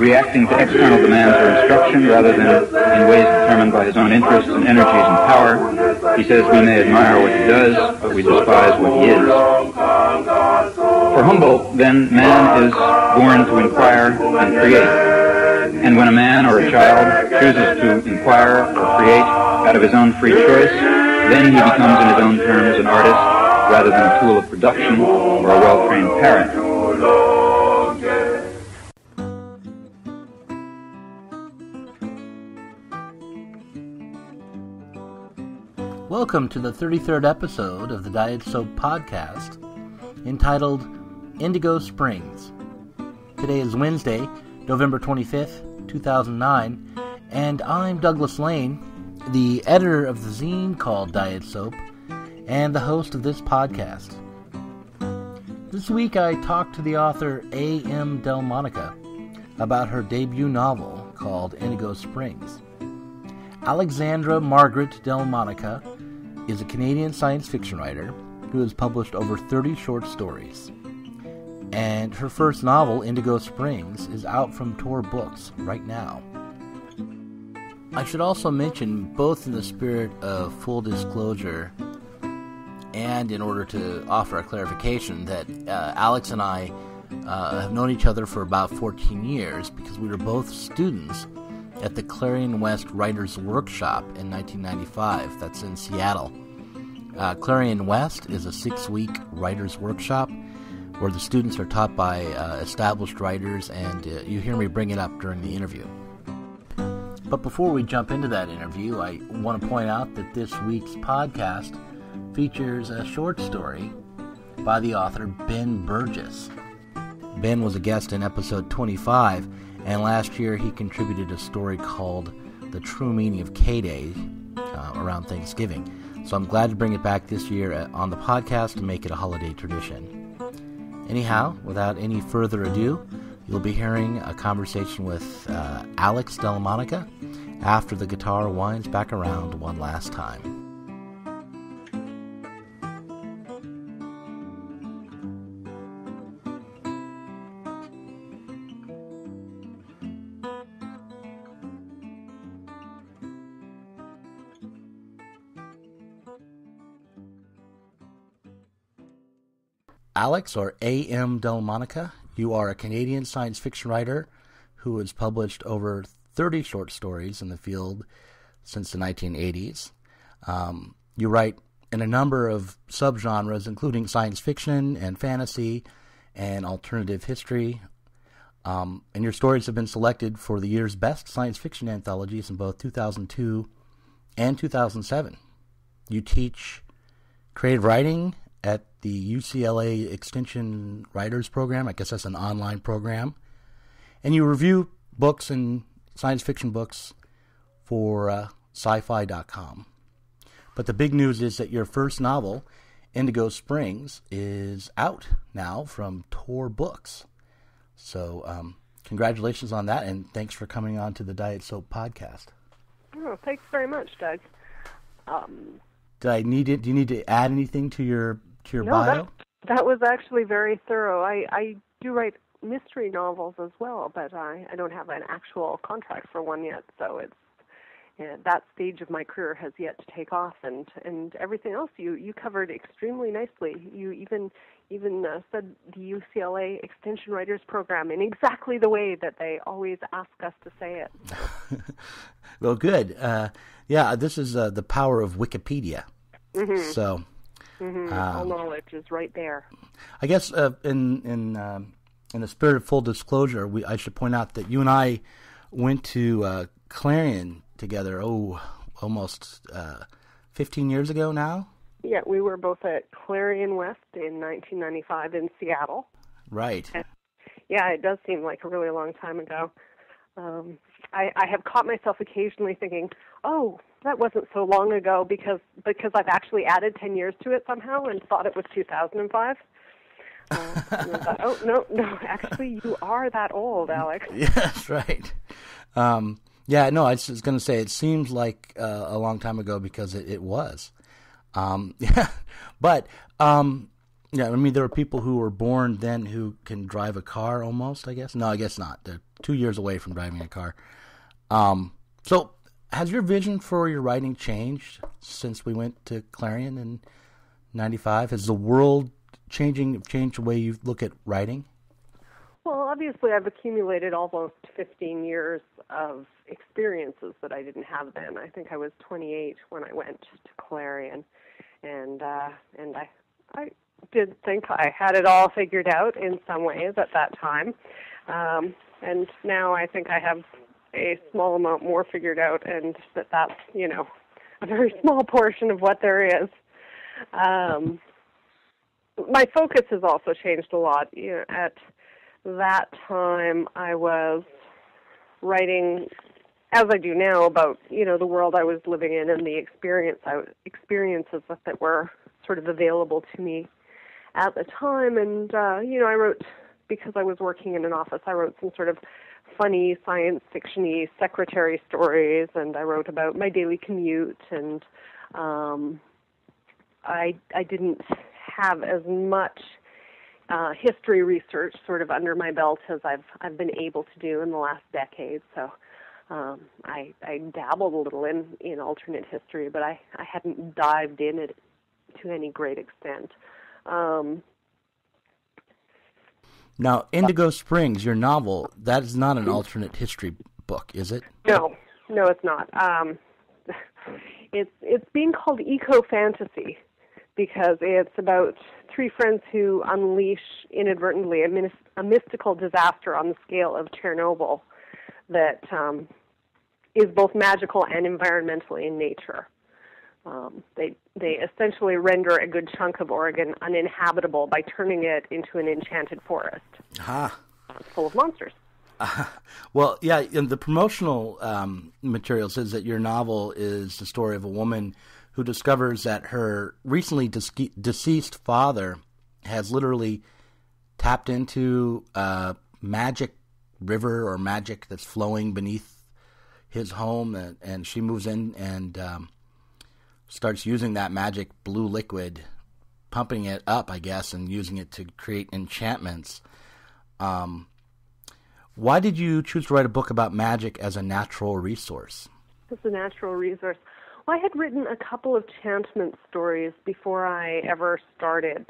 reacting to external demands or instruction rather than in ways determined by his own interests and energies and power. He says we may admire what he does, but we despise what he is. For Humboldt, then, man is born to inquire and create. And when a man or a child chooses to inquire or create out of his own free choice, then he becomes in his own terms an artist rather than a tool of production or a well-trained parent. Welcome to the 33rd episode of the Diet Soap Podcast, entitled Indigo Springs. Today is Wednesday, November 25th, 2009, and I'm Douglas Lane, the editor of the zine called Diet Soap, and the host of this podcast. This week I talked to the author AM Dellamonica about her debut novel called Indigo Springs. Alexandra Margaret Dellamonica is a Canadian science fiction writer who has published over 30 short stories. And her first novel, Indigo Springs, is out from Tor Books right now. I should also mention, both in the spirit of full disclosure and in order to offer a clarification, that Alex and I have known each other for about 14 years because we were both students at the Clarion West Writers Workshop in 1995. That's in Seattle. Clarion West is a 6-week writers workshop where the students are taught by established writers, and you hear me bring it up during the interview. But before we jump into that interview, I want to point out that this week's podcast features a short story by the author Ben Burgess. Ben was a guest in episode 25, and last year he contributed a story called The True Meaning of K-Day around Thanksgiving. So I'm glad to bring it back this year on the podcast to make it a holiday tradition. Anyhow, without any further ado, you'll be hearing a conversation with Alex Dellamonica after the guitar winds back around one last time. Alex, or AM Dellamonica, you are a Canadian science fiction writer who has published over 30 short stories in the field since the 1980s. You write in a number of subgenres, including science fiction and fantasy and alternative history. And your stories have been selected for the year's best science fiction anthologies in both 2002 and 2007. You teach creative writing at the UCLA Extension Writers Program. I guess that's an online program. And you review books and science fiction books for sci-fi.com. But the big news is that your first novel, Indigo Springs, is out now from Tor Books. So congratulations on that, and thanks for coming on to the Diet Soap Podcast. Oh, thanks very much, Doug. Do you need to add anything to your bio? That was actually very thorough. I do write mystery novels as well, but I don't have an actual contract for one yet, so that stage of my career has yet to take off, and everything else you covered extremely nicely. You even said the UCLA Extension Writers Program in exactly the way that they always ask us to say it. Well, good. Yeah, this is the power of Wikipedia. Mm-hmm. So, all knowledge is right there. I guess in the spirit of full disclosure, I should point out that you and I went to Clarion together, almost 15 years ago now? Yeah, we were both at Clarion West in 1995 in Seattle. Right. And, yeah, it does seem like a really long time ago. I have caught myself occasionally thinking, oh, that wasn't so long ago because I've actually added 10 years to it somehow and thought it was 2005. And I thought, oh, no, actually you are that old, Alex. Yes, right. Yeah, no, I was just going to say it seems like a long time ago because it was. Yeah, but Yeah, I mean, there are people who were born then who can drive a car almost, I guess. No, I guess not. They're 2 years away from driving a car. So has your vision for your writing changed since we went to Clarion in 95? Has the world changed the way you look at writing? Well, obviously I've accumulated almost 15 years of experiences that I didn't have then. I think I was 28 when I went to Clarion, and I did think I had it all figured out in some ways at that time. And now I think I have a small amount more figured out, and that's, a very small portion of what there is. My focus has also changed a lot. At that time, I was writing, as I do now, about, the world I was living in and the experiences that were sort of available to me at the time. And, I wrote, because I was working in an office, I wrote some sort of funny science fiction-y secretary stories, and I wrote about my daily commute, and I didn't have as much history research sort of under my belt as I've been able to do in the last decade. So I dabbled a little in alternate history, but I hadn't dived in it to any great extent. Now, Indigo Springs, your novel, that is not an alternate history book, is it? No, it's not. It's being called eco-fantasy because it's about three friends who unleash inadvertently a mystical disaster on the scale of Chernobyl that is both magical and environmental in nature. They essentially render a good chunk of Oregon uninhabitable by turning it into an enchanted forest. Full of monsters. Well, yeah, in the promotional material says that your novel is the story of a woman who discovers that her recently deceased father has literally tapped into a magic river or magic that's flowing beneath his home, and she moves in and starts using that magic blue liquid, pumping it up, I guess, and using it to create enchantments. Why did you choose to write a book about magic as a natural resource? As a natural resource. Well, I had written a couple of enchantment stories before I ever started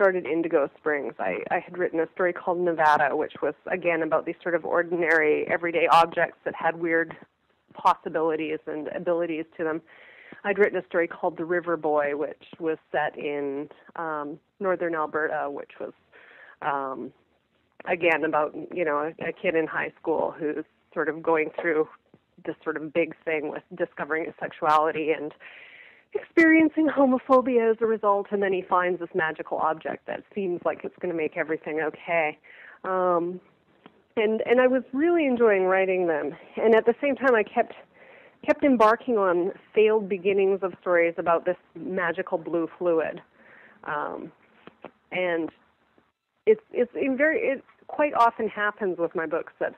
Indigo Springs. I had written a story called Nevada, which was, again, about these sort of ordinary, everyday objects that had weird possibilities and abilities to them. I'd written a story called The River Boy, which was set in northern Alberta, which was, again, about, a kid in high school who's sort of going through this sort of big thing with discovering his sexuality and experiencing homophobia as a result, and then he finds this magical object that seems like it's going to make everything okay. And I was really enjoying writing them. And at the same time, I kept embarking on failed beginnings of stories about this magical blue fluid. And it quite often happens with my books that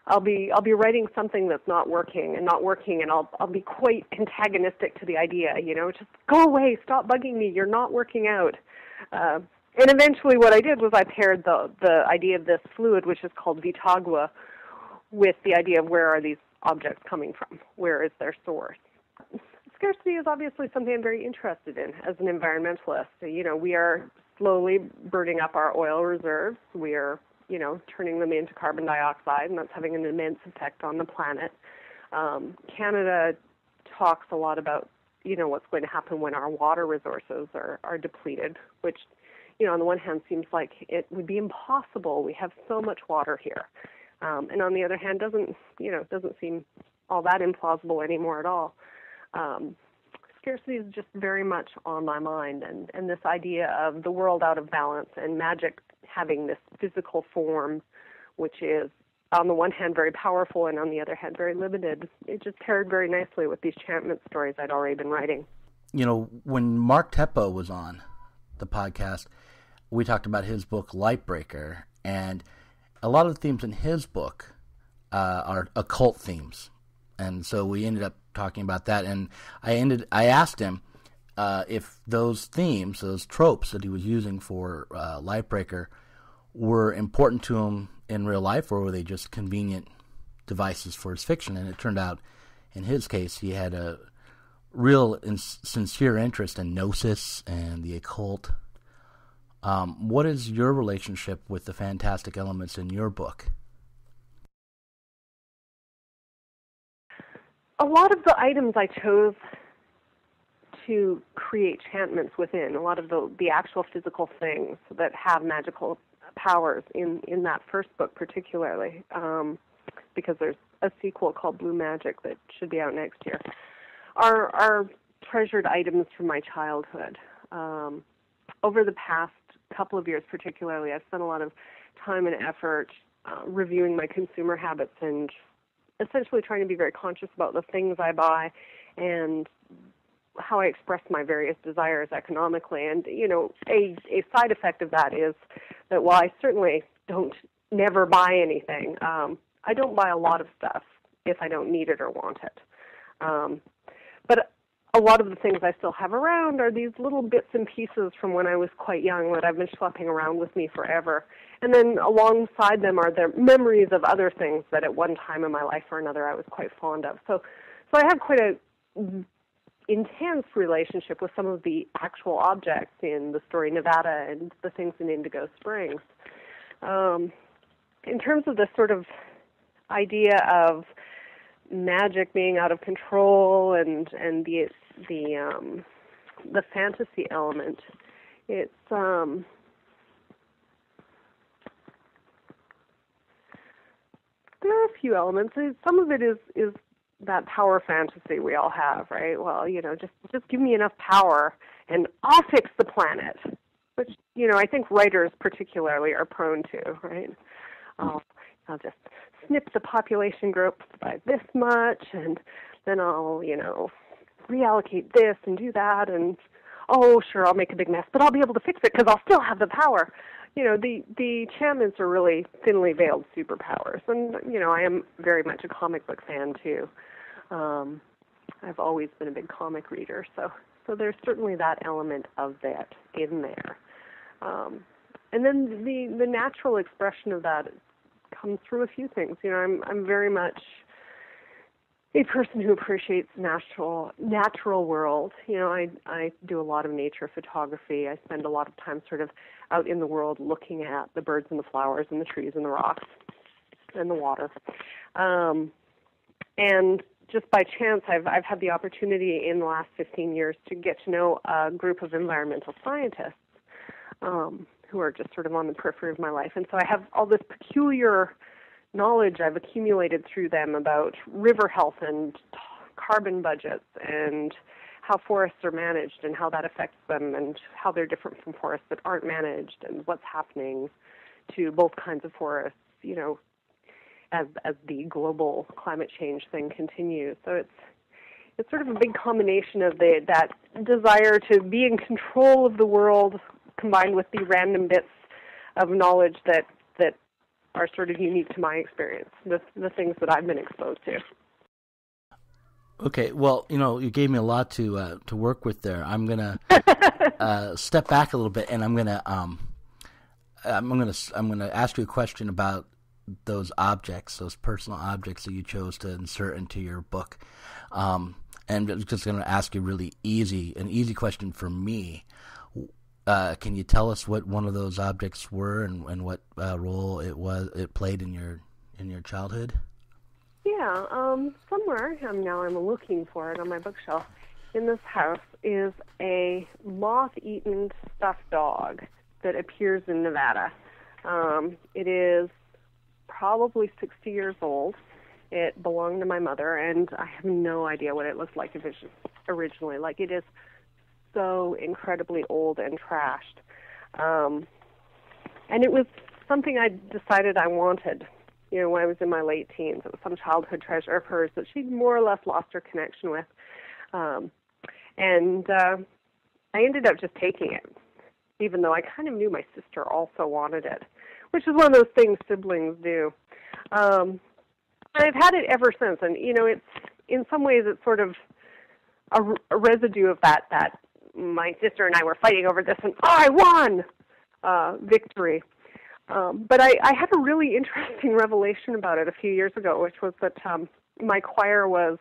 I'll be writing something that's not working, and I'll be quite antagonistic to the idea, just go away, stop bugging me, you're not working out. And eventually what I did was I paired the idea of this fluid, which is called Vitagua, with the idea of where are these objects coming from, where is their source. Scarcity is obviously something I'm very interested in as an environmentalist. We are slowly burning up our oil reserves. We are turning them into carbon dioxide, and that's having an immense effect on the planet. Canada talks a lot about, what's going to happen when our water resources are depleted, which, on the one hand seems like it would be impossible. We have so much water here. And on the other hand, doesn't seem all that implausible anymore at all. Scarcity is just very much on my mind, and this idea of the world out of balance and magic having this physical form, which is on the one hand very powerful and on the other hand very limited, it just paired very nicely with these enchantment stories I'd already been writing. When Mark Teppo was on the podcast, we talked about his book Lightbreaker, and a lot of the themes in his book are occult themes. And so we ended up talking about that, and I asked him, if those themes, those tropes that he was using for Lightbreaker were important to him in real life, or were they just convenient devices for his fiction? And it turned out, in his case, he had a real and sincere interest in gnosis and the occult. What is your relationship with the fantastic elements in your book? A lot of the items I chose to create enchantments within, a lot of the actual physical things that have magical powers in that first book particularly, because there's a sequel called Blue Magic that should be out next year, are treasured items from my childhood. Over the past couple of years particularly, I've spent a lot of time and effort reviewing my consumer habits and essentially trying to be very conscious about the things I buy and how I express my various desires economically. And, a side effect of that is that while I certainly don't never buy anything, I don't buy a lot of stuff if I don't need it or want it. But a lot of the things I still have around are these little bits and pieces from when I was quite young that I've been schlepping around with me forever. And then alongside them are the memories of other things that at one time in my life or another I was quite fond of. So I have quite a intense relationship with some of the actual objects in the story Nevada and the things in Indigo Springs. In terms of the sort of idea of magic being out of control and the fantasy element, it's there are a few elements. Some of it is that power fantasy we all have, right? Well, just give me enough power and I'll fix the planet, which, I think writers particularly are prone to, right? I'll just snip the population group by this much, and then I'll, reallocate this and do that, and, sure, I'll make a big mess, but I'll be able to fix it because I'll still have the power. The enchantments are really thinly veiled superpowers, and, I am very much a comic book fan, too. I've always been a big comic reader, so there's certainly that element of that in there. And then the natural expression of that comes through a few things. I'm very much a person who appreciates natural world. I do a lot of nature photography. I spend a lot of time sort of out in the world looking at the birds and the flowers and the trees and the rocks and the water. And just by chance, I've had the opportunity in the last 15 years to get to know a group of environmental scientists who are just sort of on the periphery of my life. And so I have all this peculiar knowledge I've accumulated through them about river health and carbon budgets and how forests are managed and how that affects them and how they're different from forests that aren't managed and what's happening to both kinds of forests, as the global climate change thing continues. So it's sort of a big combination of that desire to be in control of the world combined with the random bits of knowledge that are sort of unique to my experience, the things that I've been exposed to. Okay, well, you gave me a lot to work with there. I'm gonna step back a little bit, and I'm gonna ask you a question about those objects, those personal objects that you chose to insert into your book. And I'm just going to ask you an easy question for me. Can you tell us what one of those objects were and what role it played in your childhood? Yeah, somewhere now I'm looking for it on my bookshelf in this house is a moth-eaten stuffed dog that appears in Nevada. It is probably 60 years old. It belonged to my mother, and I have no idea what it looked like originally. Like, it is so incredibly old and trashed. And it was something I decided I wanted, when I was in my late teens. It was some childhood treasure of hers that she'd more or less lost her connection with. And I ended up just taking it, even though I kind of knew my sister also wanted it, which is one of those things siblings do. And I've had it ever since, and it's in some ways it's sort of a residue of that my sister and I were fighting over this, and I won victory. But I had a really interesting revelation about it a few years ago, which was that my choir was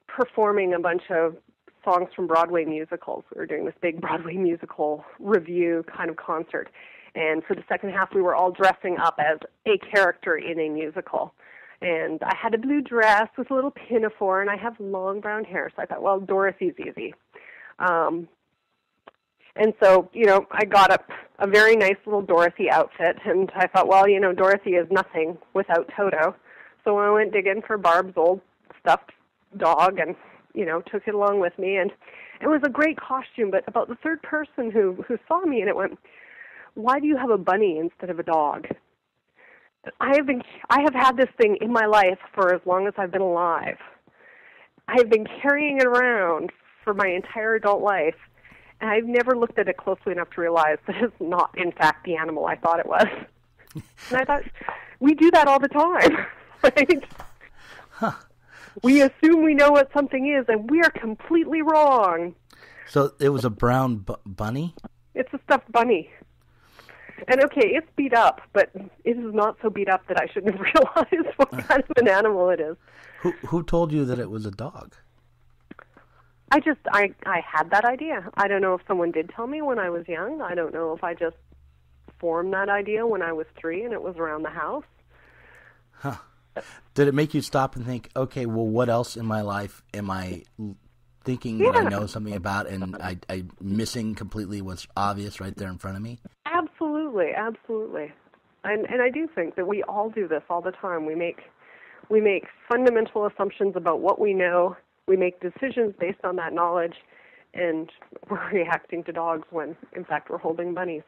performing a bunch of songs from Broadway musicals. We were doing this big Broadway musical review kind of concert. And for the second half, we were all dressing up as a character in a musical. And I had a blue dress with a little pinafore, and I have long brown hair. So I thought, well, Dorothy's easy. And so, I got up a very nice little Dorothy outfit, and I thought, well, Dorothy is nothing without Toto. So I went digging for Barb's old stuffed dog and, took it along with me. And it was a great costume, but about the third person who saw me, and it went, why do you have a bunny instead of a dog? I have had this thing in my life for as long as I've been alive. I have been carrying it around for my entire adult life, and I've never looked at it closely enough to realize that it's not, in fact, the animal I thought it was. And I thought, we do that all the time, right? Huh. We assume we know what something is, and we are completely wrong. So it was a brown bunny? It's a stuffed bunny. And okay, it's beat up, but it is not so beat up that I shouldn't have realized what kind of an animal it is. Who told you that it was a dog? I had that idea. I don't know if someone did tell me when I was young. I don't know if I just formed that idea when I was 3 and it was around the house. Huh. Did it make you stop and think, okay, well, what else in my life am I thinking that I know something about and I'm missing completely what's obvious right there in front of me? Absolutely. And I do think that we all do this all the time. We make fundamental assumptions about what we know. We make decisions based on that knowledge, and we're reacting to dogs when, in fact, we're holding bunnies.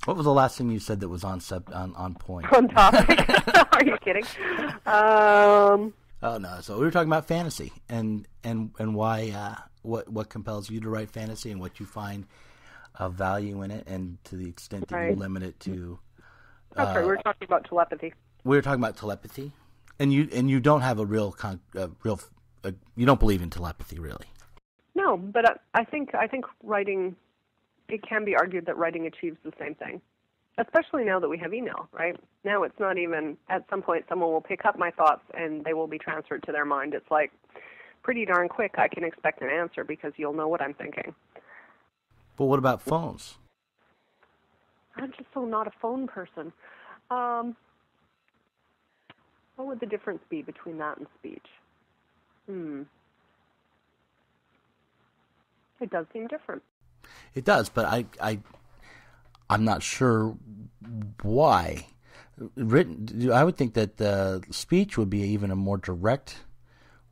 What was the last thing you said that was on point? On topic? Are you kidding? Oh no! So we were talking about fantasy and why what compels you to write fantasy and what you find of value in it, and to the extent that you limit it to. That's right. We were talking about telepathy. We were talking about telepathy, and you don't have a real you don't believe in telepathy, really. No, but I think writing it can be argued that writing achieves the same thing, especially now that we have email, right? Now it's not even, at some point someone will pick up my thoughts and they will be transferred to their mind. It's like pretty darn quick I can expect an answer because you'll know what I'm thinking. But what about phones? I'm just so not a phone person. What would the difference be between that and speech? It does seem different. It does, but I'm not sure why. I would think that the speech would be even a more direct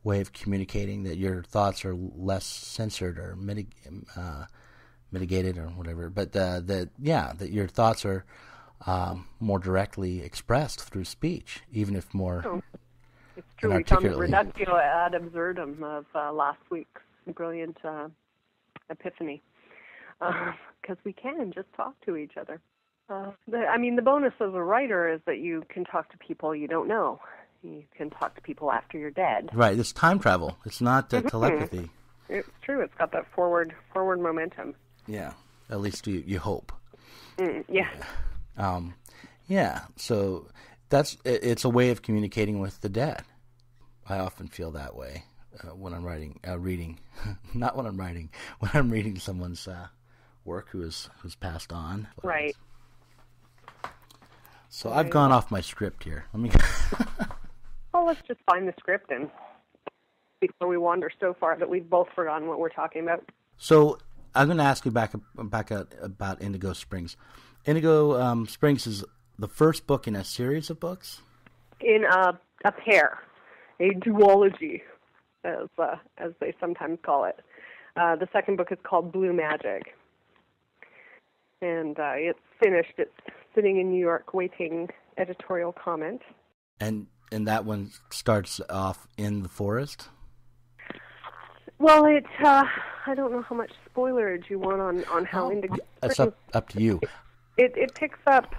way of communicating, that your thoughts are less censored or mitigated or whatever. But that your thoughts are more directly expressed through speech, even if more. Oh, it's true. We found the reductio ad absurdum of last week's brilliant epiphany, because we can just talk to each other. The bonus as a writer is that you can talk to people you don't know. You can talk to people after you're dead. Right. It's time travel. It's not telepathy. It's true. It's got that forward momentum. Yeah. At least you hope. Yeah. So it's a way of communicating with the dead. I often feel that way when I'm reading, not when I'm writing, when I'm reading someone's work who's passed on. Right. So I've gone off my script here. Well, let's just find the script and before we wander so far that we've both forgotten what we're talking about. So I'm going to ask you back about Indigo Springs. Indigo Springs is the first book in a series of books? In a pair, a duology, as they sometimes call it. The second book is called Blue Magic. And it's finished. It's sitting in New York waiting editorial comment. And that one starts off in the forest? Well, I don't know how much spoilerage you want on how Indigo Springs. It's up to you. It picks up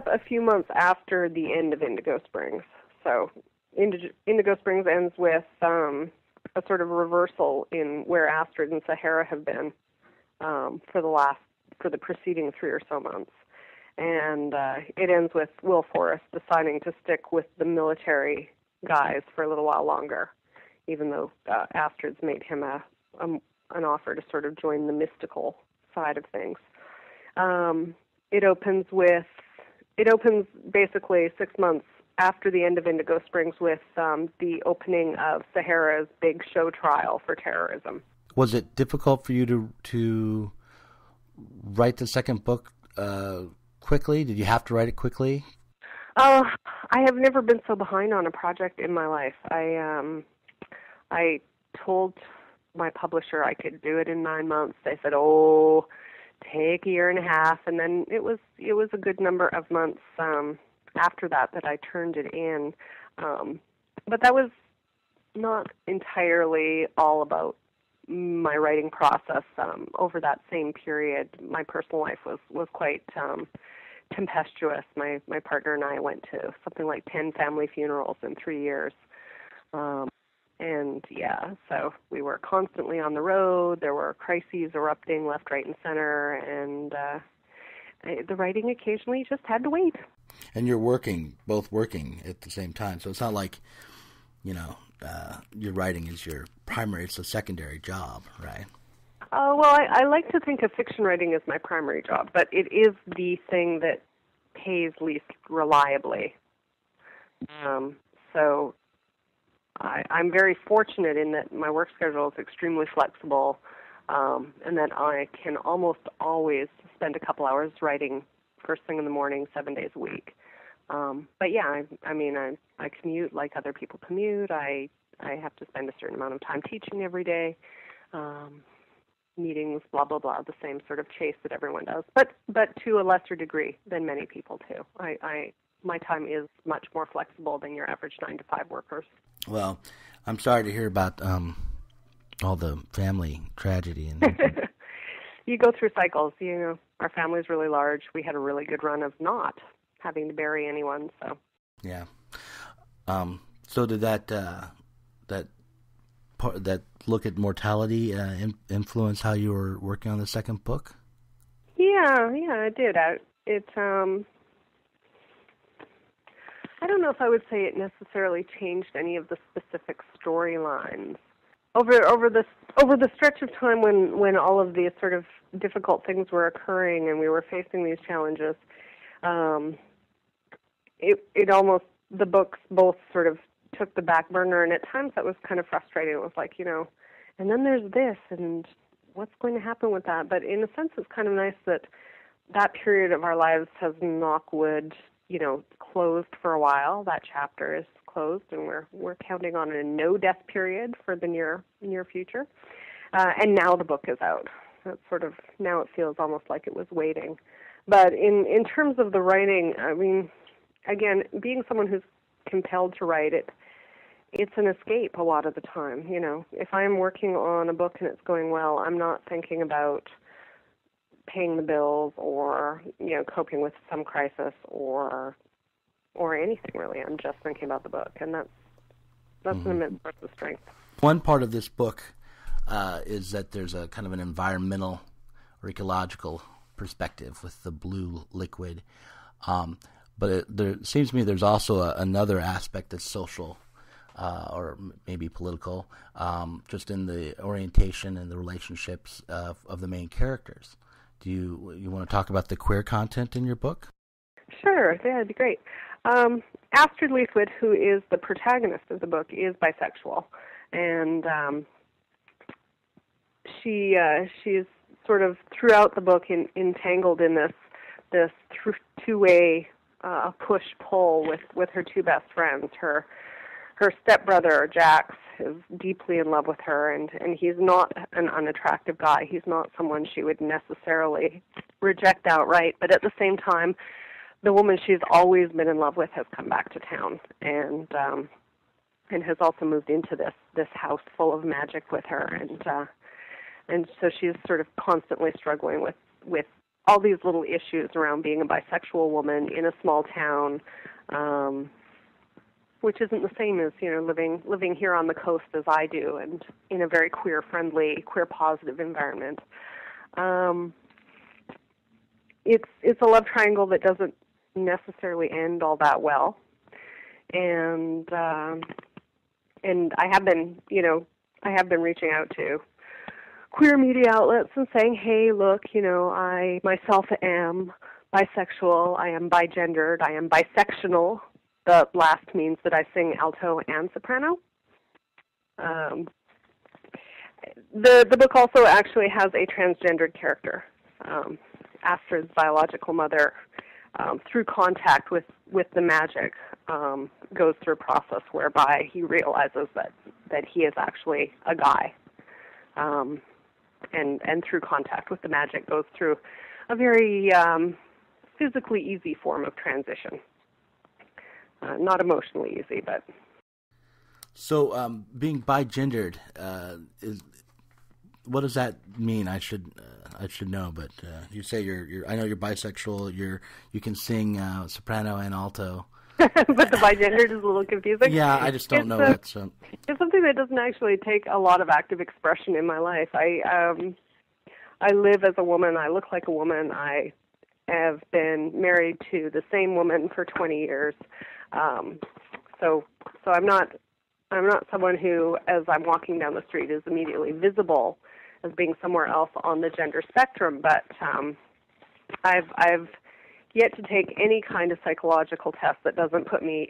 a few months after the end of Indigo Springs. So Indigo Springs ends with a sort of reversal in where Astrid and Sahara have been for the preceding 3 or so months. And it ends with Will Forrest deciding to stick with the military guys for a little while longer, even though Astrid's made him an offer to sort of join the mystical side of things. It opens basically 6 months after the end of Indigo Springs with the opening of Sahara's big show trial for terrorism. Was it difficult for you to write the second book quickly? Did you have to write it quickly? I have never been so behind on a project in my life. I told my publisher I could do it in 9 months. They said, "Oh, take a year and a half," and then it was a good number of months after that I turned it in. But that was not entirely all about my writing process. Over that same period, my personal life was quite tempestuous. My partner and I went to something like 10 family funerals in 3 years. And yeah, so we were constantly on the road. There were crises erupting left, right, and center, and the writing occasionally just had to wait. And you're both working at the same time, so it's not like, your writing is your primary, it's a secondary job, right? Well, I like to think of fiction writing as my primary job, but it is the thing that pays least reliably. So I'm very fortunate in that my work schedule is extremely flexible, and that I can almost always spend a couple hours writing first thing in the morning, 7 days a week. But yeah, I commute like other people commute. I have to spend a certain amount of time teaching every day, meetings, blah, blah, blah, the same sort of chase that everyone does, but to a lesser degree than many people too. My time is much more flexible than your average 9-to-5 workers. Well, I'm sorry to hear about all the family tragedy. And You go through cycles. Our family's really large. We had a really good run of not having to bury anyone. So yeah. So did that that look at mortality influence how you were working on the second book? Yeah, it did. I don't know if I would say it necessarily changed any of the specific storylines. Over the stretch of time when all of these sort of difficult things were occurring and we were facing these challenges, it almost, the books both sort of took the back burner, and at times that was kind of frustrating. It was like, and then there's this, and what's going to happen with that? But in a sense, it's kind of nice that that period of our lives has, knock wood, closed for a while. That chapter is closed, and we're counting on a no-death period for the near future. And now the book is out. It's sort of, now it feels almost like it was waiting. But in terms of the writing, I mean, again, being someone who's compelled to write, it's an escape a lot of the time. If I'm working on a book and it's going well, I'm not thinking about paying the bills or coping with some crisis or anything really. I'm just thinking about the book, and that's an immense source of strength. One part of this book is that there's a kind of an environmental or ecological perspective with the blue liquid, but there seems to me there's also another aspect that's social or maybe political, just in the orientation and the relationships of the main characters. Do you want to talk about the queer content in your book? Sure, yeah, that'd be great. Astrid Leithwood, who is the protagonist of the book, is bisexual, and she's sort of throughout the book entangled in this two-way push-pull with her two best friends. Her stepbrother, Jax, is deeply in love with her, and he's not an unattractive guy. He's not someone she would necessarily reject outright, but at the same time, the woman she's always been in love with has come back to town and has also moved into this house full of magic with her, and so she's sort of constantly struggling with all these little issues around being a bisexual woman in a small town, which isn't the same as living here on the coast as I do, and in a very queer-friendly, queer-positive environment. It's a love triangle that doesn't necessarily end all that well, and I have been reaching out to queer media outlets and saying, hey, look, I myself am bisexual, I am bigendered, I am bisectional. The last means that I sing alto and soprano. The book also actually has a transgendered character. Astrid's biological mother, through contact with the magic, goes through a process whereby he realizes that he is actually a guy. And through contact with the magic goes through a very physically easy form of transition. Not emotionally easy, but... So, being bigendered, what does that mean? I should know, but you say you're. I know you're bisexual. You can sing soprano and alto. But the bigendered is a little confusing. Yeah, I just don't know that. So. It's something that doesn't actually take a lot of active expression in my life. I live as a woman. I look like a woman. I have been married to the same woman for 20 years. So I'm not someone who, as I'm walking down the street, is immediately visible as being somewhere else on the gender spectrum. But I've yet to take any kind of psychological test that doesn't put me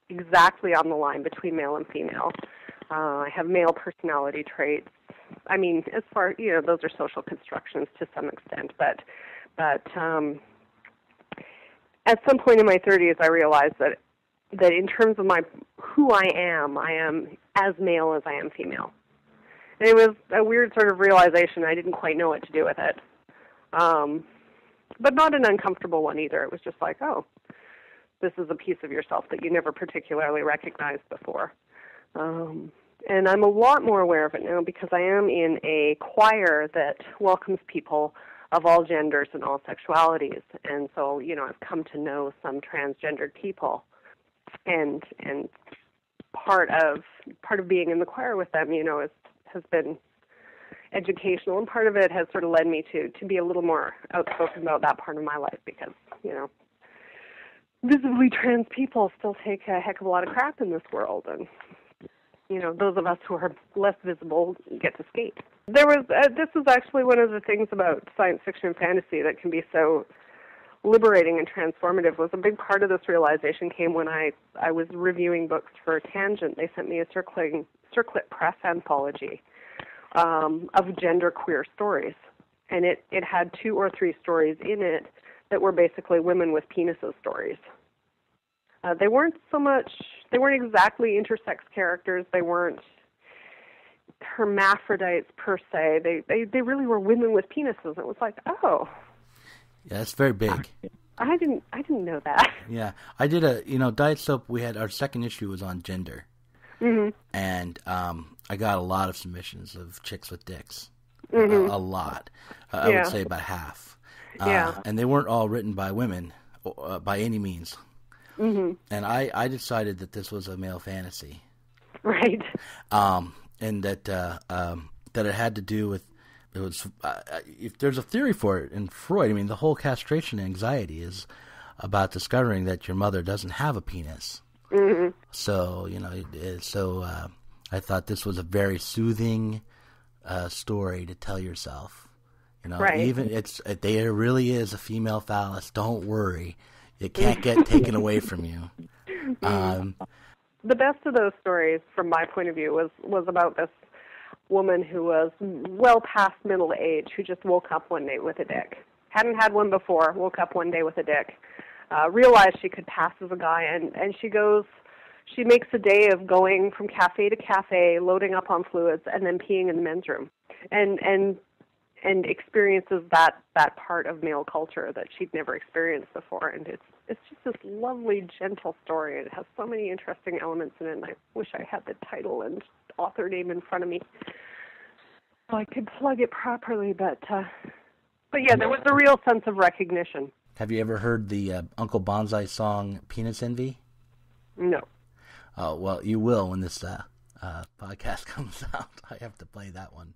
exactly on the line between male and female. I have male personality traits. I mean, as far those are social constructions to some extent, but at some point in my 30s, I realized that in terms of who I am as male as I am female. And it was a weird sort of realization. I didn't quite know what to do with it, but not an uncomfortable one either. It was just like, oh, this is a piece of yourself that you never particularly recognized before. And I'm a lot more aware of it now because I am in a choir that welcomes people of all genders and all sexualities. And so, I've come to know some transgendered people. And part of being in the choir with them, has been educational, and part of it has sort of led me to be a little more outspoken about that part of my life because, visibly trans people still take a heck of a lot of crap in this world, and those of us who are less visible get to skate. There was this is actually one of the things about science fiction and fantasy that can be so liberating and transformative. Was a big part of this realization came when I was reviewing books for Tangent. They sent me a Circlet Press anthology of genderqueer stories, and it had 2 or 3 stories in it that were basically women with penises stories. They weren't exactly intersex characters. They weren't hermaphrodites per se. They really were women with penises. It was like, oh. Yeah, that's very big. I didn't know that. Yeah. I did Diet Soap, we had our second issue was on gender. Mm-hmm. And I got a lot of submissions of chicks with dicks. Mm-hmm. A lot. I would say about half. And they weren't all written by women by any means. Mm-hmm. And I decided that this was a male fantasy. Right. And that it had to do with, it was, if there's a theory for it in Freud, I mean, the whole castration anxiety is about discovering that your mother doesn't have a penis. Mm-hmm. So, I thought this was a very soothing story to tell yourself. Right. Even there really is a female phallus. Don't worry. It can't get taken away from you. The best of those stories, from my point of view, was about this woman who was well past middle age, who just woke up one day with a dick. Hadn't had one before, woke up one day with a dick. Realized she could pass as a guy, and she makes a day of going from cafe to cafe, loading up on fluids, and then peeing in the men's room, and experiences that part of male culture that she'd never experienced before. And it's just this lovely, gentle story. It has so many interesting elements in it, and I wish I had the title and author name in front of me so I could plug it properly. But yeah, there was a real sense of recognition. Have you ever heard the Uncle Bonsai song "Penis Envy"? No. Oh, well, you will when this podcast comes out. I have to play that one.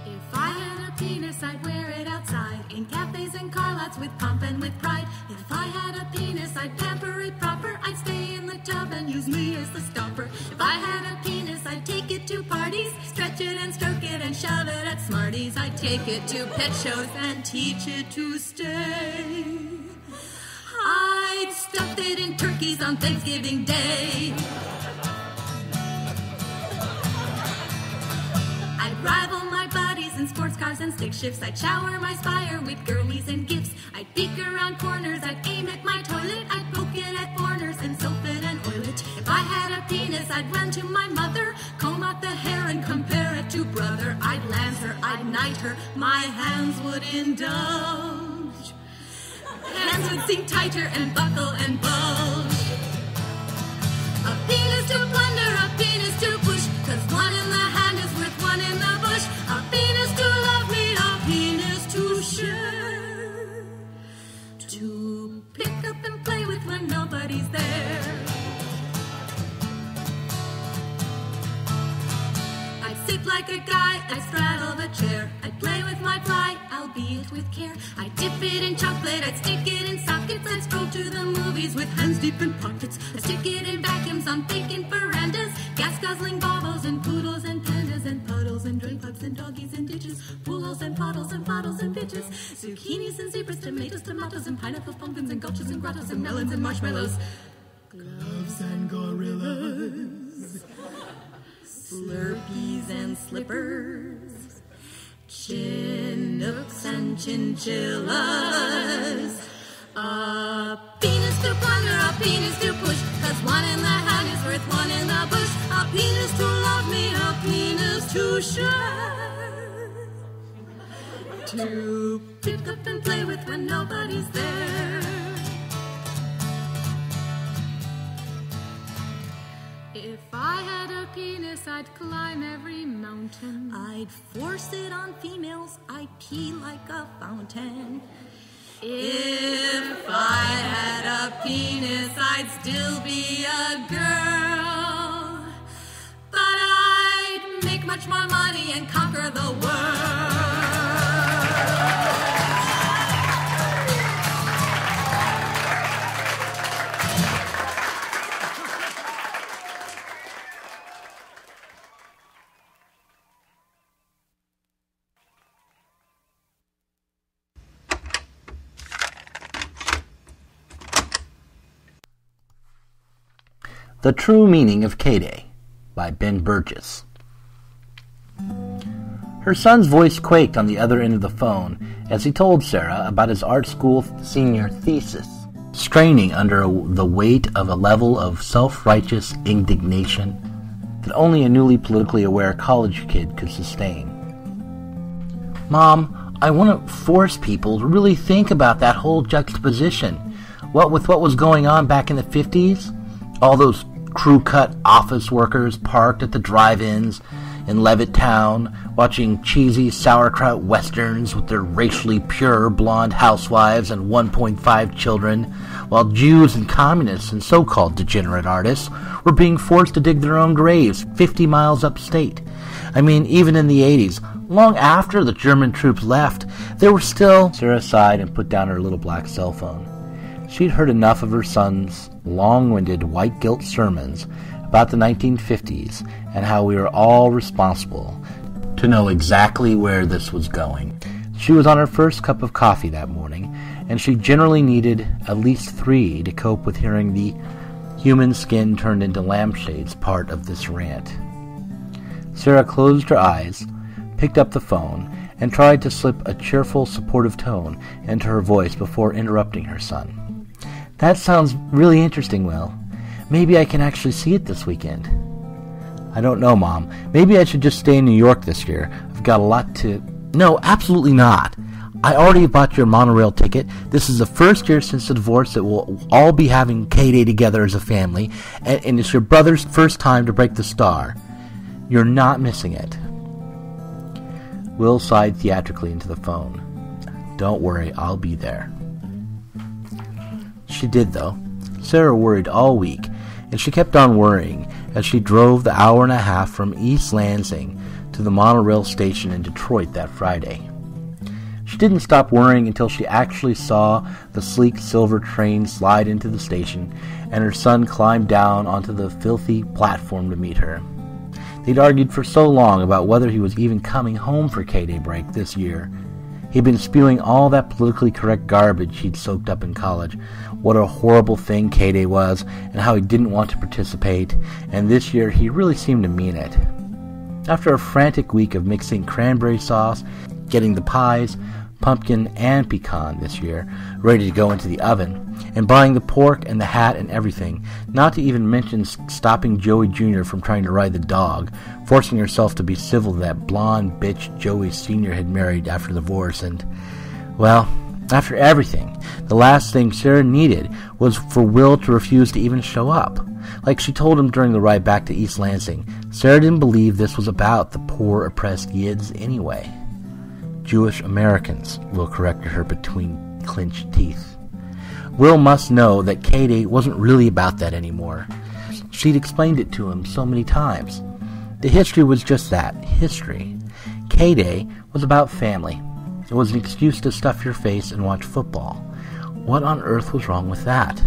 If I had a penis, I'd wear it outside, in cafes and car lots with pomp and with pride. If I had a penis, I'd pamper it proper. I'd stay in the tub and use me as the stopper. If I had a penis, I'd take it to parties, stretch it and stroke it and shove it at Smarties. I'd take it to pet shows and teach it to stay. I'd stuff it in turkeys on Thanksgiving Day. I'd rival my buddies in sports cars and stick shifts. I'd shower my spire with girlies and gifts. I'd peek around corners, I'd aim at my toilet. I'd poke it at foreigners and soap it and oil it. If I had a penis, I'd run to my mother, comb out the hair and compare it to brother. I'd lance her, I'd knight her, my hands would indulge. Hands would sink tighter and buckle and bulge. A penis to plunder, a penis to push, 'cause one in the hand is worth one in the bush. A penis to love me, a penis to share, to pick up and play with when nobody's there. I'd sit like a guy, I'd straddle the chair. I'd play with my fly, albeit with care. I'd dip it in chocolate, I'd stick it in sockets. I'd stroll to the movies with hands deep in pockets. I'd stick it in vacuums on vacant verandas, gas-guzzling bobos and poodles and pandas and puddles and drain pipes and doggies and ditches, pools and bottles and bitches, zucchinis and zebras, tomatoes, tomatoes and pineapples, pumpkins and gulches and grottos and melons and marshmallows, gloves and gorillas, Slurpees and slippers, Chinooks and chinchillas. A penis to plunder, a penis to push, 'cause one in the hand is worth one in the bush. A penis to love me, a penis to share, to pick up and play with when nobody's there. If I I had a penis, I'd climb every mountain. I'd force it on females, I'd pee like a fountain. If I had a penis, I'd still be a girl. But I'd make much more money and conquer the world. The True Meaning of K-Day by Ben Burgess. Her son's voice quaked on the other end of the phone as he told Sarah about his art school senior thesis, straining under the weight of a level of self-righteous indignation that only a newly politically aware college kid could sustain. Mom, I want to force people to really think about that whole juxtaposition. What with what was going on back in the 50s? All those crew-cut office workers parked at the drive-ins in Levittown, watching cheesy sauerkraut westerns with their racially pure blonde housewives and 1.5 children, while Jews and communists and so-called degenerate artists were being forced to dig their own graves 50 miles upstate. I mean, even in the 80s, long after the German troops left, there were still... Sarah sighed and put down her little black cell phone. She'd heard enough of her son's long-winded white guilt sermons about the 1950s and how we were all responsible to know exactly where this was going. She was on her first cup of coffee that morning, and she generally needed at least 3 to cope with hearing the human skin turned into lampshades part of this rant. Sarah closed her eyes, picked up the phone, and tried to slip a cheerful, supportive tone into her voice before interrupting her son. That sounds really interesting, Will. Maybe I can actually see it this weekend. I don't know, Mom. Maybe I should just stay in New York this year. I've got a lot to... No, absolutely not. I already bought your monorail ticket. This is the first year since the divorce that we'll all be having K-Day together as a family, and it's your brother's first time to break the star. You're not missing it. Will sighed theatrically into the phone. Don't worry, I'll be there. She did, though. Sarah worried all week, and she kept on worrying as she drove the hour and a half from East Lansing to the monorail station in Detroit that Friday. She didn't stop worrying until she actually saw the sleek silver train slide into the station, and her son climbed down onto the filthy platform to meet her. They'd argued for so long about whether he was even coming home for K-Day break this year. He'd been spewing all that politically correct garbage he'd soaked up in college, what a horrible thing K-Day was, and how he didn't want to participate, and this year he really seemed to mean it. After a frantic week of mixing cranberry sauce, getting the pies, pumpkin and pecan this year, ready to go into the oven, and buying the pork and the hat and everything, not to even mention stopping Joey Jr. from trying to ride the dog, forcing herself to be civil to that blonde bitch Joey Sr. had married after the divorce, and, well, after everything, the last thing Sarah needed was for Will to refuse to even show up. Like she told him during the ride back to East Lansing, Sarah didn't believe this was about the poor, oppressed Yids anyway. Jewish Americans, Will corrected her between clenched teeth. Will must know that K-Day wasn't really about that anymore. She'd explained it to him so many times. The history was just that, history. K-Day was about family. It was an excuse to stuff your face and watch football. What on earth was wrong with that?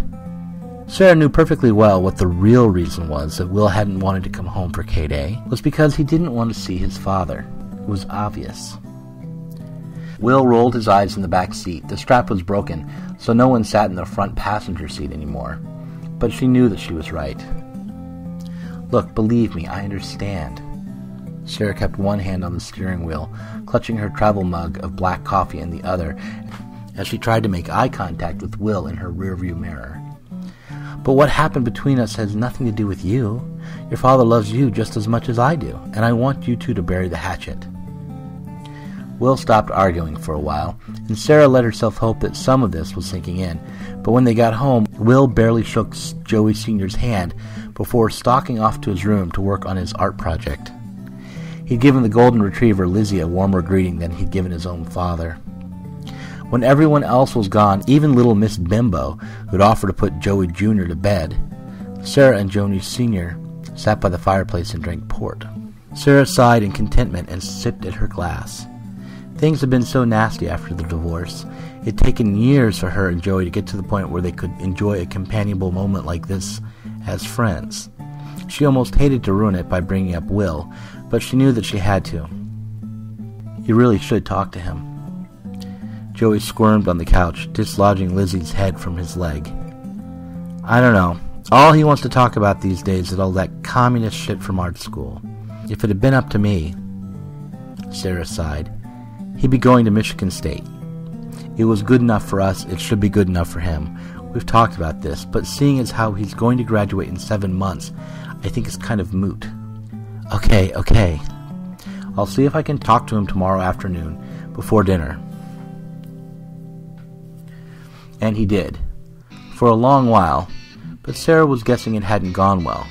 Sarah knew perfectly well what the real reason was that Will hadn't wanted to come home for K-Day was because he didn't want to see his father. It was obvious. Will rolled his eyes in the back seat. The strap was broken, so no one sat in the front passenger seat anymore. But she knew that she was right. Look, believe me, I understand. Sarah kept one hand on the steering wheel, clutching her travel mug of black coffee in the other, as she tried to make eye contact with Will in her rearview mirror. But what happened between us has nothing to do with you. Your father loves you just as much as I do, and I want you two to bury the hatchet. Will stopped arguing for a while, and Sarah let herself hope that some of this was sinking in. But when they got home, Will barely shook Joey Sr.'s hand before stalking off to his room to work on his art project. He'd given the golden retriever Lizzie a warmer greeting than he'd given his own father. When everyone else was gone, even little Miss Bimbo, who'd offered to put Joey Jr. to bed, Sarah and Joey Sr. sat by the fireplace and drank port. Sarah sighed in contentment and sipped at her glass. Things had been so nasty after the divorce. It'd taken years for her and Joey to get to the point where they could enjoy a companionable moment like this as friends. She almost hated to ruin it by bringing up Will, but she knew that she had to. You really should talk to him. Joey squirmed on the couch, dislodging Lizzie's head from his leg. I don't know. All he wants to talk about these days is all that communist shit from art school. If it had been up to me, Sarah sighed, he'd be going to Michigan State. It was good enough for us, it should be good enough for him. We've talked about this, but seeing as how he's going to graduate in 7 months, I think it's kind of moot. Okay. I'll see if I can talk to him tomorrow afternoon, before dinner. And he did. For a long while, but Sarah was guessing it hadn't gone well,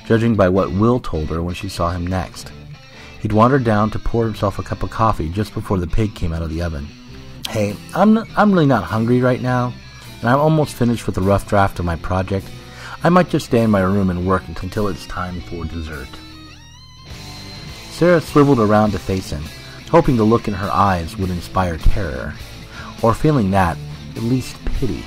judging by what Will told her when she saw him next. He'd wandered down to pour himself a cup of coffee just before the pig came out of the oven. Hey, I'm really not hungry right now, and I'm almost finished with the rough draft of my project. I might just stay in my room and work until it's time for dessert. Sarah swiveled around to face him, hoping the look in her eyes would inspire terror, or feeling that, at least pity.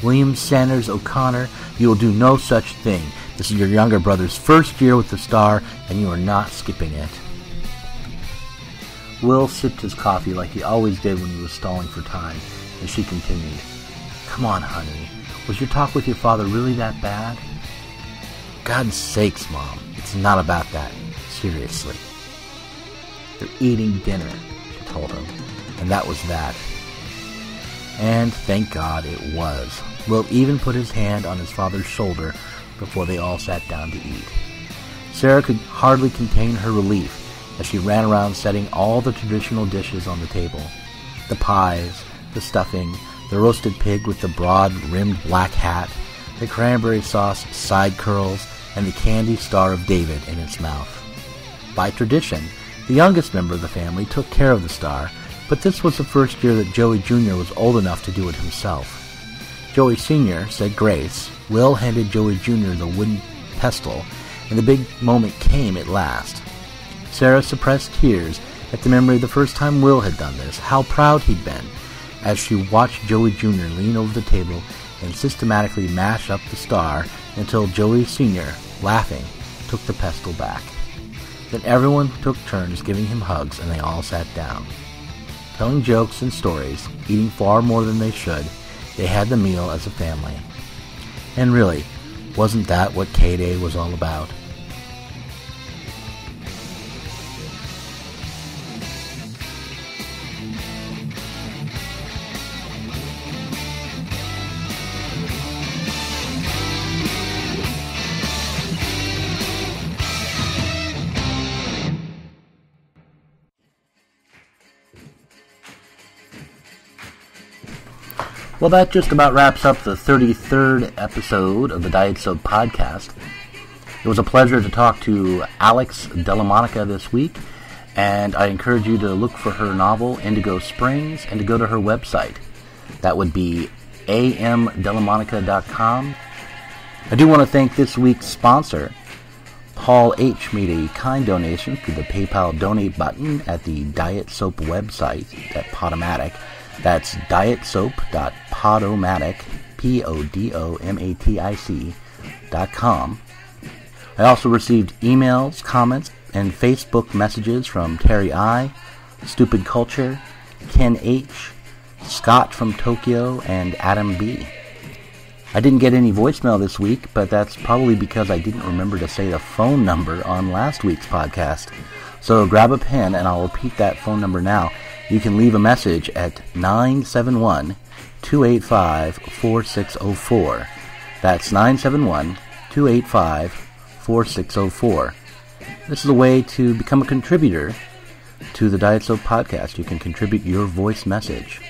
William Sanders O'Connor, you will do no such thing. This is your younger brother's first year with the Star, and you are not skipping it. Will sipped his coffee like he always did when he was stalling for time, and she continued, Come on, honey. Was your talk with your father really that bad? God's sakes, Mom. It's not about that. Seriously. They're eating dinner, she told him, and that was that. And thank God it was. Will even put his hand on his father's shoulder before they all sat down to eat. Sarah could hardly contain her relief as she ran around setting all the traditional dishes on the table. The pies, the stuffing, the roasted pig with the broad-rimmed black hat, the cranberry sauce side curls, and the candy Star of David in its mouth. By tradition, the youngest member of the family took care of the Star, but this was the first year that Joey Jr. was old enough to do it himself. Joey Sr. said grace, Will handed Joey Jr. the wooden pestle, and the big moment came at last. Sarah suppressed tears at the memory of the first time Will had done this, how proud he'd been, as she watched Joey Jr. lean over the table and systematically mash up the Star until Joey Sr., laughing, took the pestle back. Then everyone took turns giving him hugs, and they all sat down. Telling jokes and stories, eating far more than they should, they had the meal as a family. And really, wasn't that what K-Day was all about? Well, that just about wraps up the 33rd episode of the Diet Soap Podcast. It was a pleasure to talk to Alex Dellamonica this week, and I encourage you to look for her novel, Indigo Springs, and to go to her website. That would be amdellamonica.com. I do want to thank this week's sponsor. Paul H. made a kind donation through the PayPal donate button at the Diet Soap website at Podomatic. That's dietsoap.podomatic, PODOMATIC.com. I also received emails, comments, and Facebook messages from Terry I, Stupid Culture, Ken H., Scott from Tokyo, and Adam B. I didn't get any voicemail this week, but that's probably because I didn't remember to say the phone number on last week's podcast. So grab a pen, and I'll repeat that phone number now. You can leave a message at 971-285-4604. That's 971-285-4604. This is a way to become a contributor to the Diet Soap Podcast. You can contribute your voice message.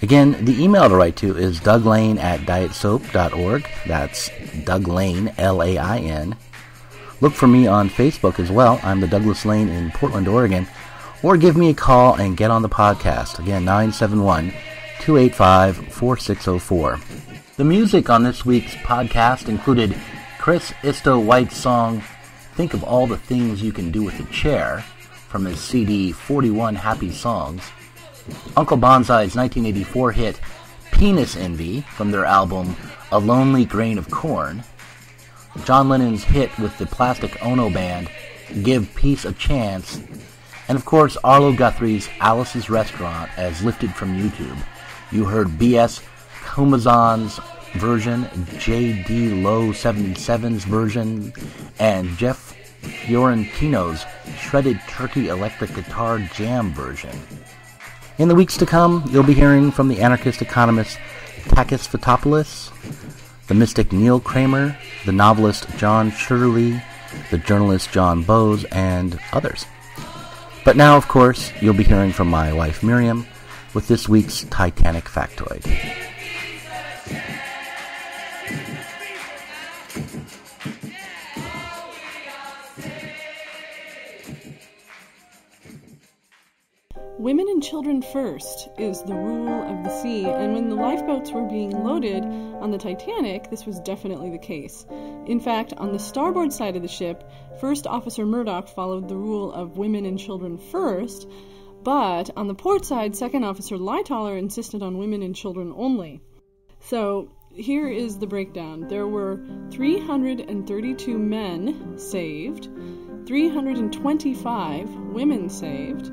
Again, the email to write to is douglane@dietsoap.org. That's Doug Lane, L-A-I-N. Look for me on Facebook as well. I'm the Douglas Lane in Portland, Oregon. Or give me a call and get on the podcast. Again, 971-285-4604. The music on this week's podcast included Chris Isto-White's song, Think of All the Things You Can Do with a Chair, from his CD 41 Happy Songs, Uncle Bonsai's 1984 hit Penis Envy from their album A Lonely Grain of Corn, John Lennon's hit with the Plastic Ono Band, Give Peace a Chance, and of course Arlo Guthrie's Alice's Restaurant as lifted from YouTube. You heard B.S. Kumazan's version, J.D. Lowe 77's version, and Jeff Fiorentino's Shredded Turkey Electric Guitar Jam version. In the weeks to come, you'll be hearing from the anarchist economist Takis Fotopoulos, the mystic Neil Kramer, the novelist John Shirley, the journalist John Bowes, and others. But now, of course, you'll be hearing from my wife Miriam with this week's Titanic factoid. Women and children first is the rule of the sea, and when the lifeboats were being loaded on the Titanic, this was definitely the case. In fact, on the starboard side of the ship, First Officer Murdoch followed the rule of women and children first, but on the port side, Second Officer Lightoller insisted on women and children only. So here is the breakdown. There were 332 men saved, 325 women saved,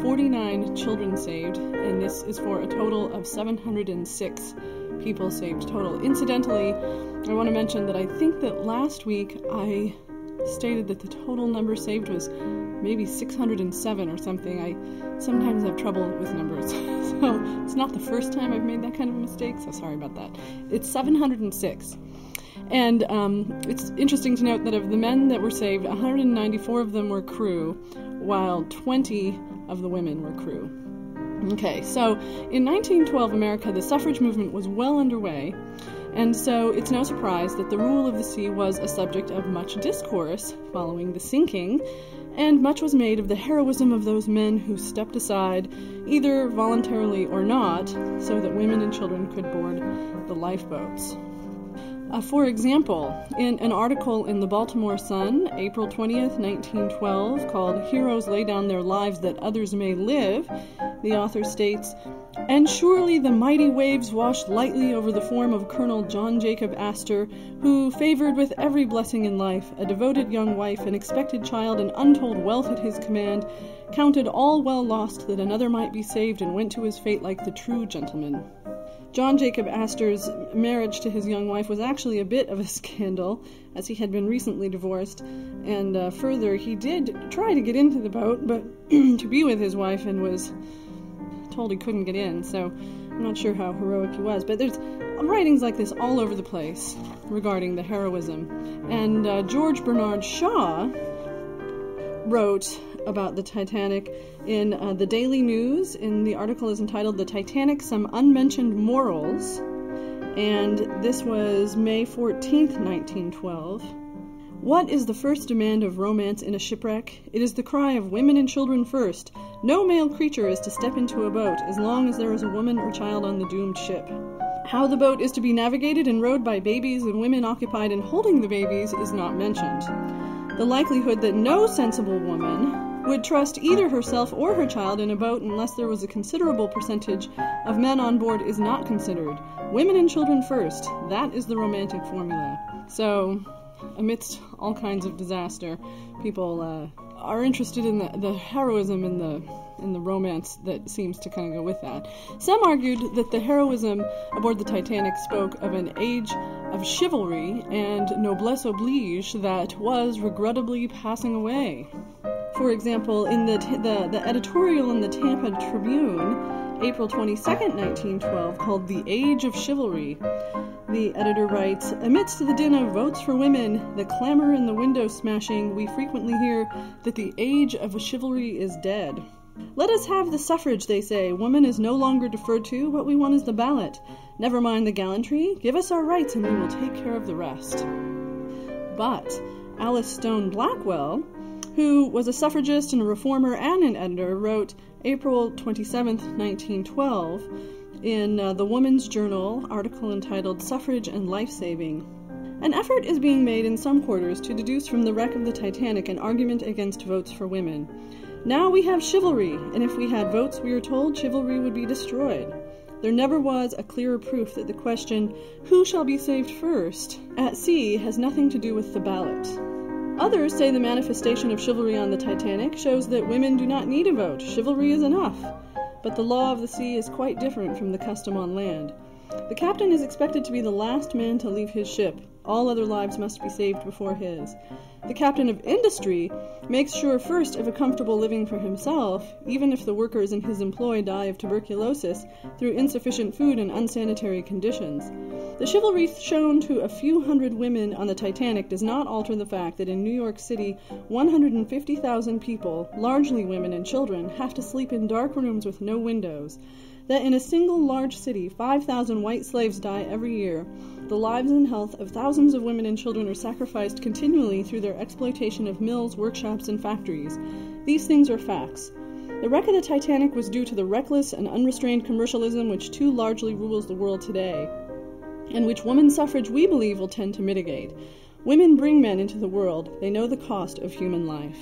49 children saved, and this is for a total of 706 people saved total. Incidentally, I want to mention that I think that last week I stated that the total number saved was maybe 607 or something. I sometimes have trouble with numbers, so it's not the first time I've made that kind of a mistake, so sorry about that. It's 706. And it's interesting to note that of the men that were saved, 194 of them were crew, while 20 of the women were crew. Okay, so in 1912 America, the suffrage movement was well underway, and so it's no surprise that the rule of the sea was a subject of much discourse following the sinking, and much was made of the heroism of those men who stepped aside, either voluntarily or not, so that women and children could board the lifeboats. For example, in an article in the Baltimore Sun, April 20th, 1912, called Heroes Lay Down Their Lives That Others May Live, the author states, "And surely the mighty waves washed lightly over the form of Colonel John Jacob Astor, who, favored with every blessing in life, a devoted young wife, an expected child, and untold wealth at his command, counted all well lost that another might be saved, and went to his fate like the true gentleman." John Jacob Astor's marriage to his young wife was actually a bit of a scandal, as he had been recently divorced, and further, he did try to get into the boat, but to be with his wife, and was told he couldn't get in, so I'm not sure how heroic he was. But there's writings like this all over the place regarding the heroism. And George Bernard Shaw wrote about the Titanic in the Daily News, and the article is entitled "The Titanic, Some Unmentioned Morals," and this was May 14th, 1912. "What is the first demand of romance in a shipwreck? It is the cry of women and children first. No male creature is to step into a boat as long as there is a woman or child on the doomed ship. How the boat is to be navigated and rowed by babies and women occupied in holding the babies is not mentioned. The likelihood that no sensible woman would trust either herself or her child in a boat unless there was a considerable percentage of men on board is not considered. Women and children first. That is the romantic formula." So, amidst all kinds of disaster, people are interested in the heroism and the romance that seems to kind of go with that. Some argued that the heroism aboard the Titanic spoke of an age of chivalry and noblesse oblige that was regrettably passing away. For example, in the editorial in the Tampa Tribune, April 22nd, 1912, called "The Age of Chivalry," the editor writes, "Amidst the din of votes for women, the clamor and the window smashing, we frequently hear that the age of chivalry is dead." Let us have the suffrage, they say. Woman is no longer deferred to. What we want is the ballot. Never mind the gallantry. Give us our rights and we will take care of the rest. But Alice Stone Blackwell, who was a suffragist and a reformer and an editor, wrote April 27th, 1912, in the Woman's Journal, article entitled Suffrage and Life-Saving. An effort is being made in some quarters to deduce from the wreck of the Titanic an argument against votes for women. Now we have chivalry, and if we had votes, we are told chivalry would be destroyed. There never was a clearer proof that the question, who shall be saved first, at sea has nothing to do with the ballot. Others say the manifestation of chivalry on the Titanic shows that women do not need a vote. Chivalry is enough. But the law of the sea is quite different from the custom on land. The captain is expected to be the last man to leave his ship. All other lives must be saved before his. The captain of industry makes sure first of a comfortable living for himself, even if the workers in his employ die of tuberculosis through insufficient food and unsanitary conditions. The chivalry shown to a few hundred women on the Titanic does not alter the fact that in New York City, 150,000 people, largely women and children, have to sleep in dark rooms with no windows. That in a single large city, 5,000 white slaves die every year. The lives and health of thousands of women and children are sacrificed continually through their exploitation of mills, workshops, and factories. These things are facts. The wreck of the Titanic was due to the reckless and unrestrained commercialism which too largely rules the world today, and which women's suffrage, we believe, will tend to mitigate. Women bring men into the world. They know the cost of human life.